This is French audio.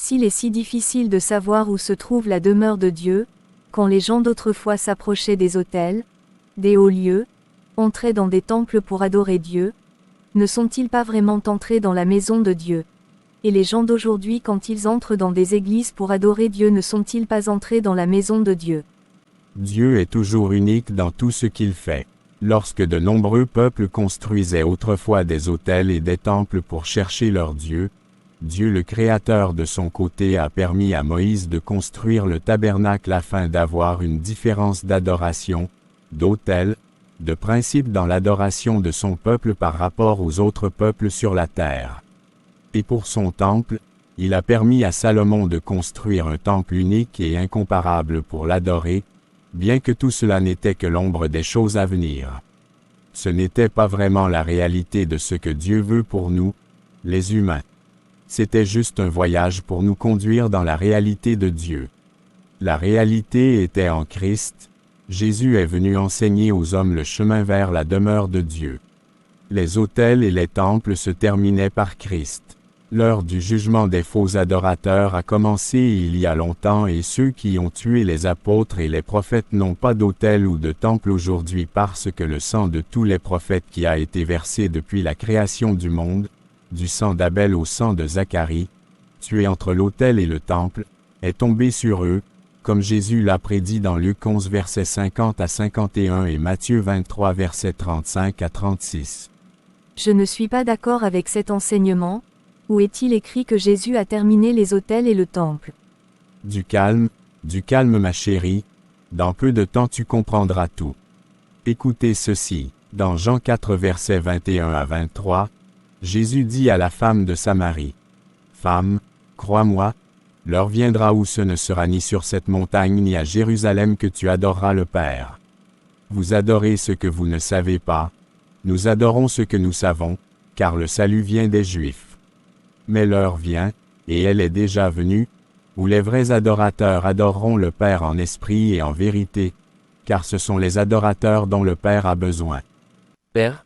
S'il est si difficile de savoir où se trouve la demeure de Dieu, quand les gens d'autrefois s'approchaient des autels, des hauts lieux, entraient dans des temples pour adorer Dieu, ne sont-ils pas vraiment entrés dans la maison de Dieu? Et les gens d'aujourd'hui quand ils entrent dans des églises pour adorer Dieu ne sont-ils pas entrés dans la maison de Dieu? Dieu est toujours unique dans tout ce qu'il fait. Lorsque de nombreux peuples construisaient autrefois des autels et des temples pour chercher leur Dieu, Dieu le Créateur de son côté a permis à Moïse de construire le tabernacle afin d'avoir une différence d'adoration, d'autel, de principe dans l'adoration de son peuple par rapport aux autres peuples sur la terre. Et pour son temple, il a permis à Salomon de construire un temple unique et incomparable pour l'adorer, bien que tout cela n'était que l'ombre des choses à venir. Ce n'était pas vraiment la réalité de ce que Dieu veut pour nous, les humains. C'était juste un voyage pour nous conduire dans la réalité de Dieu. La réalité était en Christ. Jésus est venu enseigner aux hommes le chemin vers la demeure de Dieu. Les autels et les temples se terminaient par Christ. L'heure du jugement des faux adorateurs a commencé il y a longtemps et ceux qui ont tué les apôtres et les prophètes n'ont pas d'autel ou de temple aujourd'hui parce que le sang de tous les prophètes qui a été versé depuis la création du monde, du sang d'Abel au sang de Zacharie, tué entre l'autel et le temple, est tombé sur eux, comme Jésus l'a prédit dans Luc 11 versets 50 à 51 et Matthieu 23 versets 35 à 36. Je ne suis pas d'accord avec cet enseignement. Où est-il écrit que Jésus a terminé les autels et le temple? Du calme ma chérie, dans peu de temps tu comprendras tout. Écoutez ceci, dans Jean 4 versets 21 à 23, Jésus dit à la femme de Samarie, « Femme, crois-moi, l'heure viendra où ce ne sera ni sur cette montagne ni à Jérusalem que tu adoreras le Père. Vous adorez ce que vous ne savez pas, nous adorons ce que nous savons, car le salut vient des Juifs. Mais l'heure vient, et elle est déjà venue, où les vrais adorateurs adoreront le Père en esprit et en vérité, car ce sont les adorateurs dont le Père a besoin. » Père,